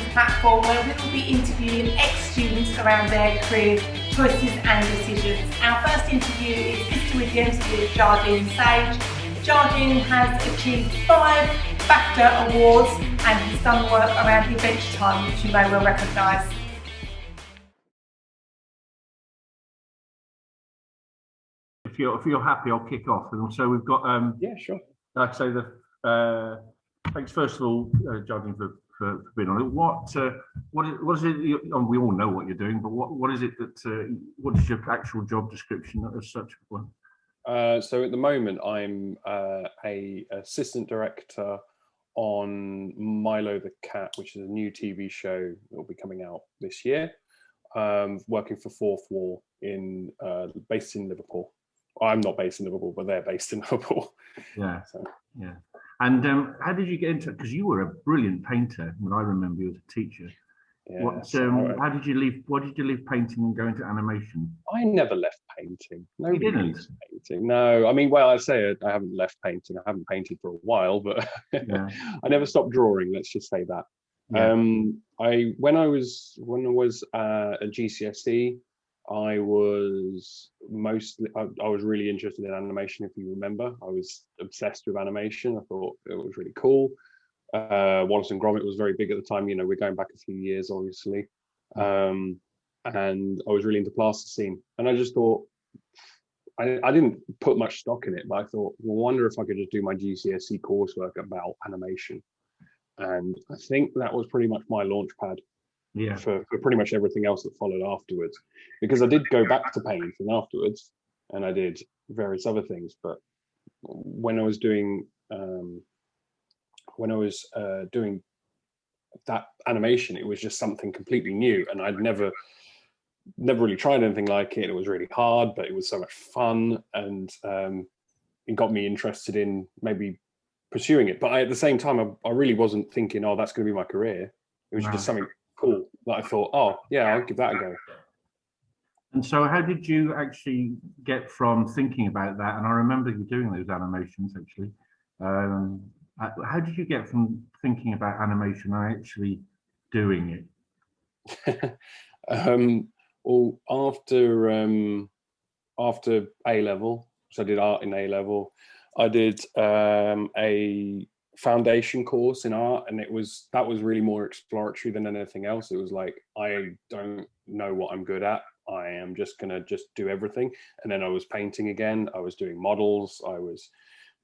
Creators platform where we will be interviewing ex-students around their career choices and decisions. Our first interview is Mr. Williams with Jardine Sage. Jardine has achieved 5 BAFTA awards and has done work around Adventure Time, which you may well recognise. If you're happy, I'll kick off. And so we've got yeah, sure. Like I say, thanks first of all, Jardine, for being on it. What is it? We all know what you're doing, but what is it that what is your actual job description as such? So at the moment, I'm a assistant director on Milo the Cat, which is a new TV show that will be coming out this year. Working for Fourth Wall based in Liverpool. I'm not based in Liverpool, but they're based in Liverpool. Yeah. So. Yeah. And how did you get into it? Because you were a brilliant painter when I remember you as a teacher. Yeah, how did you leave? Why did you leave painting and go into animation? I never left painting. Nobody didn't. Painting. No, I mean, well, I say it, I haven't left painting. I haven't painted for a while, but yeah. I never stopped drawing. Let's just say that. Yeah. When I was at GCSE, I was really interested in animation. If you remember, I was obsessed with animation. I thought it was really cool. Wallace and Gromit was very big at the time. You know, we're going back a few years, obviously. And I was really into plasticine. And I just thought, I didn't put much stock in it, but I thought, well, I wonder if I could just do my GCSE coursework about animation. And I think that was pretty much my launch pad. Yeah. For pretty much everything else that followed afterwards, because I did go back to painting afterwards, and I did various other things. But when I was doing that animation, it was just something completely new, and I'd never really tried anything like it. It was really hard, but it was so much fun, and it got me interested in maybe pursuing it. But at the same time, I really wasn't thinking, oh, that's going to be my career. It was just something cool that I thought, oh yeah, I'll give that a go. And so how did you actually get from thinking about that, and I remember you doing those animations actually, how did you get from thinking about animation and actually doing it? Well, after A-level, so I did art in A-level, I did a foundation course in art, and that was really more exploratory than anything else. It was like, I don't know what I'm good at, I am just gonna do everything. And then I was painting again, I was doing models, I was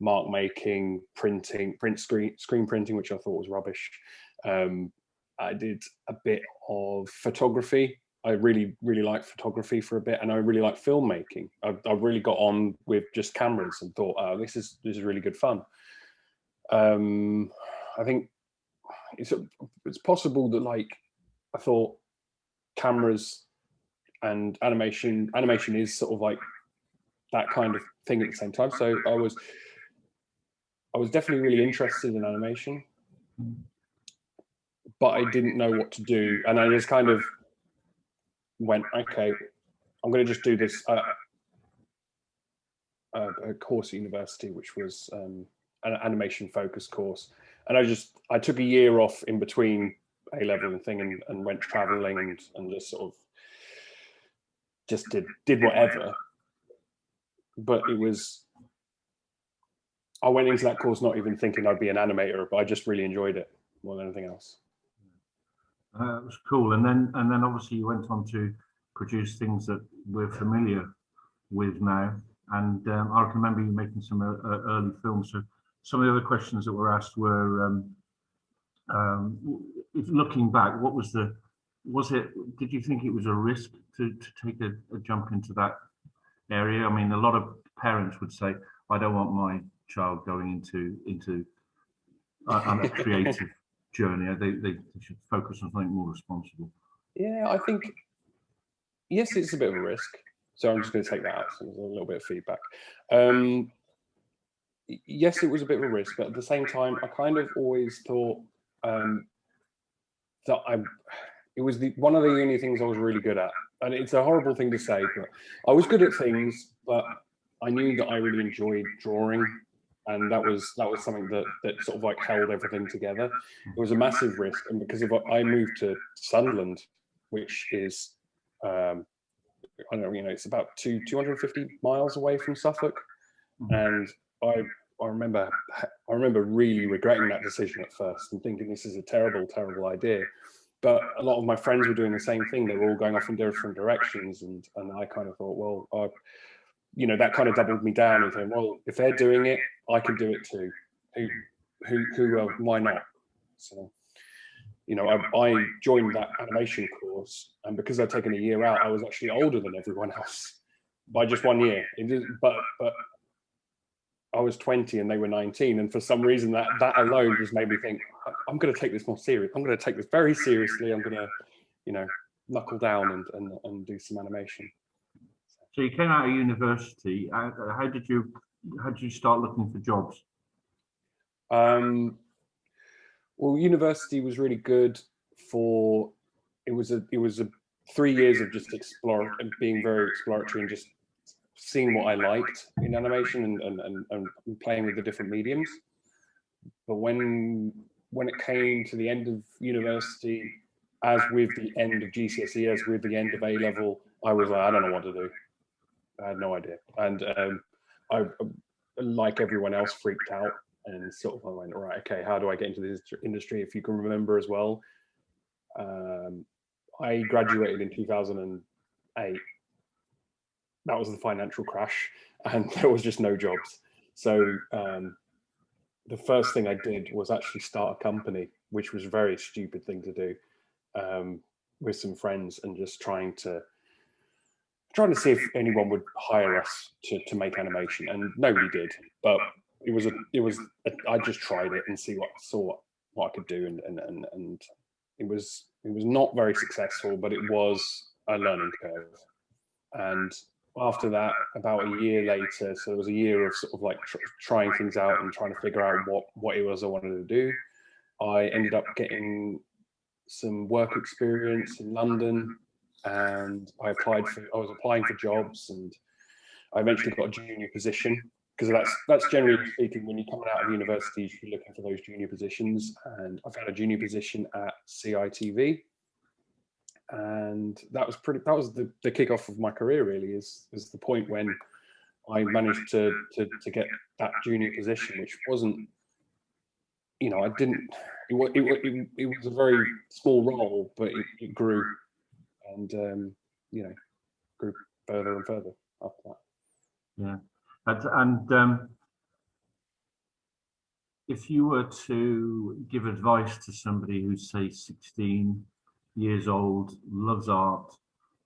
mark making, screen printing, which I thought was rubbish. I did a bit of photography. I really liked photography for a bit, and I really liked filmmaking. I really got on with just cameras and thought, oh, this is really good fun. I think it's possible that, like, I thought cameras and animation is sort of like that kind of thing at the same time. So I was definitely really interested in animation, but I didn't know what to do, and I just kind of went, okay, I'm going to just do this a course at university, which was an animation focused course, and I took a year off in between A-level and thing, and went traveling and just sort of just did whatever. But I went into that course not even thinking I'd be an animator, but I just really enjoyed it more than anything else. It was cool, and then obviously you went on to produce things that we're familiar with now, and I can remember you making some early films. So some of the other questions that were asked were, if looking back, did you think it was a risk to take a jump into that area? I mean, a lot of parents would say, I don't want my child going into a creative journey. They should focus on something more responsible. Yeah, I think, yes, it's a bit of a risk. So I'm just going to take that out. So there's a little bit of feedback. Yes, it was a bit of a risk, but at the same time, I kind of always thought that it was one of the only things I was really good at. And it's a horrible thing to say, but I was good at things, but I knew that I really enjoyed drawing. and that was something that sort of like held everything together. It was a massive risk, and because of I moved to Sunderland, which is I don't know, it's about 250 miles away from Suffolk, and I remember really regretting that decision at first and thinking this is a terrible idea. But a lot of my friends were doing the same thing. They were all going off in different directions, and I kind of thought, well, that kind of doubled me down and saying, well, if they're doing it, I can do it too. Why not? So, I joined that animation course, and because I'd taken a year out, I was actually older than everyone else by just 1 year. But I was 20 and they were 19, and for some reason that alone just made me think, I'm going to take this more serious. I'm going to take this very seriously. I'm going to, knuckle down and do some animation. So you came out of university. How did you start looking for jobs? Well, university was really good for, it was a 3 years of just being very exploratory and just seeing what I liked in animation and playing with the different mediums. But when it came to the end of university, as with the end of GCSE, as with the end of A level, I was like, I don't know what to do. I had no idea. And I, like everyone else, freaked out and sort of I went, all right, okay, how do I get into this industry? If you can remember as well, I graduated in 2008. That was the financial crash, and there was just no jobs. So the first thing I did was actually start a company, which was a very stupid thing to do, with some friends, and just trying to see if anyone would hire us to make animation, and nobody did. But I just tried it and saw what I could do, and it was not very successful, but it was a learning curve. And after that, about a year later, so there was a year of sort of like trying things out and trying to figure out what it was I wanted to do. I ended up getting some work experience in London, and I was applying for jobs, and I eventually got a junior position, because that's generally speaking, when you're coming out of university, you should be looking for those junior positions. And I found a junior position at CITV, and that was the kickoff of my career, really, is the point when I managed to get that junior position, which wasn't, it was a very small role, but it grew, and grew further and further after that. Yeah. And if you were to give advice to somebody who's, say, 16 years old, loves art,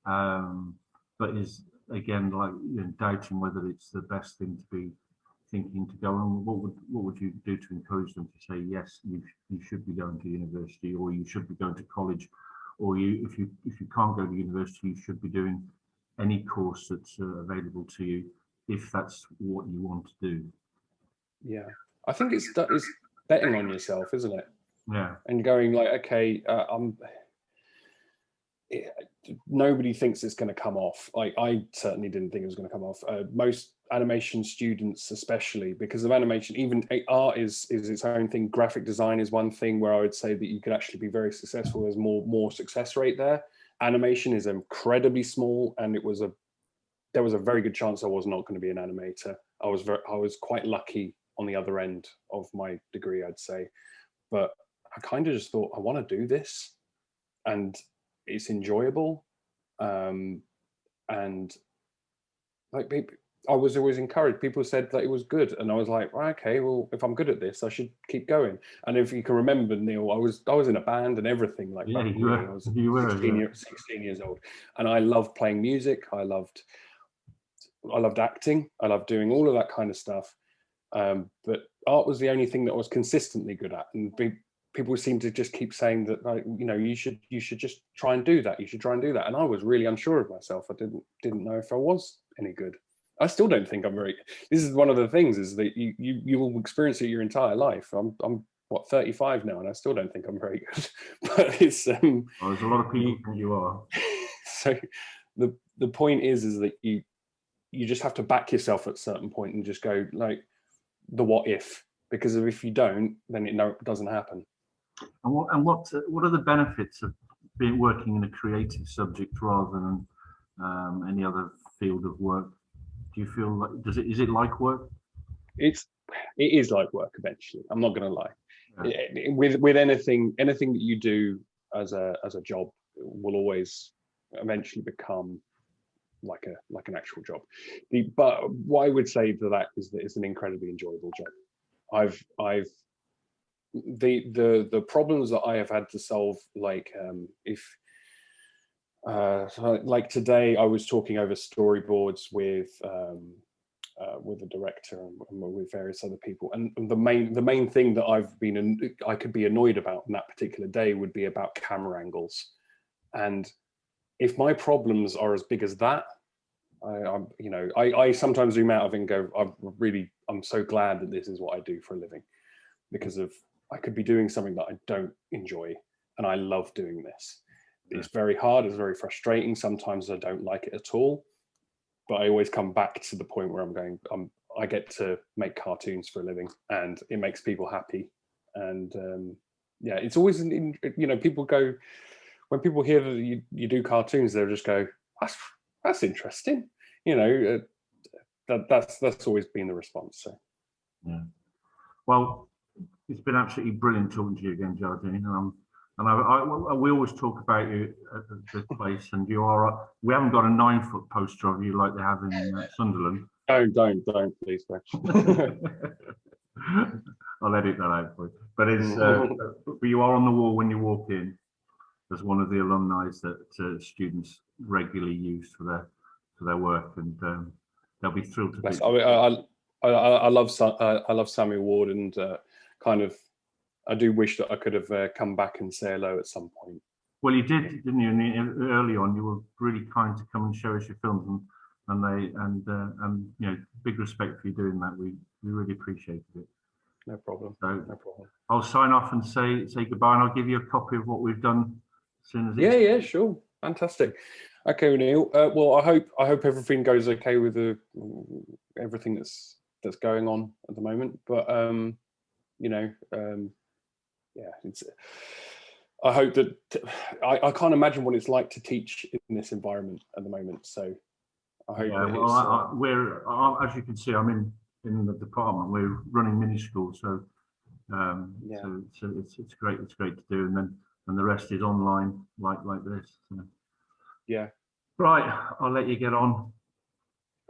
but is, again, like, doubting whether it's the best thing to be thinking to go on, what would you do to encourage them to say, yes, you should be going to university, or you should be going to college, or if you can't go to university, you should be doing any course that's available to you, if that's what you want to do? Yeah, I think it's betting on yourself, isn't it? Yeah. And going like, okay, nobody thinks it's going to come off. Like, I certainly didn't think it was going to come off. Most animation students, especially because of animation, even art is its own thing. Graphic design is one thing where I would say that you could actually be very successful. There's more success rate there. Animation is incredibly small, and there was a very good chance I was not going to be an animator. I was quite lucky on the other end of my degree, I'd say. But I kind of just thought, I want to do this, and it's enjoyable. And like, I was always encouraged. People said that it was good, and I was like, well, okay, well, if I'm good at this, I should keep going. And if you can remember, Neil, I was in a band and everything. Like, yeah, I was 16 years old, and I loved playing music. I loved acting. I loved doing all of that kind of stuff. But art was the only thing that I was consistently good at, and people seem to just keep saying that, like, you should just try and do that. You should try and do that. And I was really unsure of myself. I didn't know if I was any good. I still don't think I'm very. This is one of the things, is that you will experience it your entire life. I'm what, 35 now, and I still don't think I'm very good. But it's well, there's a lot of people think you are. So the point is that you just have to back yourself at a certain point and just go, like, the what if, because if you don't, then it doesn't happen. And what are the benefits of working in a creative subject rather than any other field of work? Do you feel like is it like work? It is like work eventually. I'm not going to lie. Yeah. With anything that you do as a job will always eventually become like an actual job. But what I would say to that is that it's an incredibly enjoyable job. The problems that I have had to solve, like like today I was talking over storyboards with a director and with various other people, and the main thing that I could be annoyed about on that particular day would be about camera angles. And if my problems are as big as that, I sometimes zoom out of it and go, I'm so glad that this is what I do for a living, because I could be doing something that I don't enjoy, and I love doing this. It's very hard, it's very frustrating. Sometimes I don't like it at all, but I always come back to the point where I get to make cartoons for a living, and it makes people happy. And it's always, people go, when people hear that you do cartoons, they'll just go, that's interesting. That's always been the response. So, yeah. Well, it's been absolutely brilliant talking to you again, Jardine. And we always talk about you at this place, and we haven't got a 9-foot poster of you like they have in Sunderland. Don't, please. I'll edit that out for you. But but you are on the wall when you walk in as one of the alumni that students regularly use for their work, and they'll be thrilled to be. I love Samuel Ward, and I do wish that I could have come back and say hello at some point. Well, you did, didn't you? Early on, you were really kind to come and show us your films, and big respect for you doing that. We really appreciated it. No problem. So no problem. I'll sign off and say goodbye, and I'll give you a copy of what we've done as soon as. Yeah, sure, fantastic. Okay, Neil. Well, I hope everything goes okay with everything that's going on at the moment. But it's. I hope that I can't imagine what it's like to teach in this environment at the moment. So I hope. Yeah, well, we're as you can see, I'm in the department. We're running mini school, so so it's great. It's great to do, and the rest is online like this. So. Yeah. Right, I'll let you get on.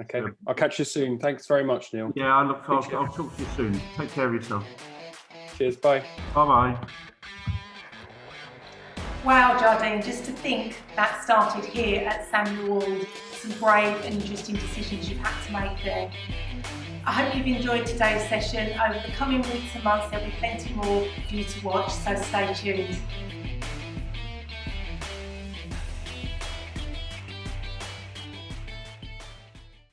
Okay, so, I'll catch you soon. Thanks very much, Neil. Yeah, I'll talk to you soon. Take care of yourself. Cheers, bye. Bye-bye. Wow, Jardine, just to think that started here at Samuel Ward. Some brave and interesting decisions you've had to make there. I hope you've enjoyed today's session. Over the coming weeks and months, there'll be plenty more for you to watch, so stay tuned.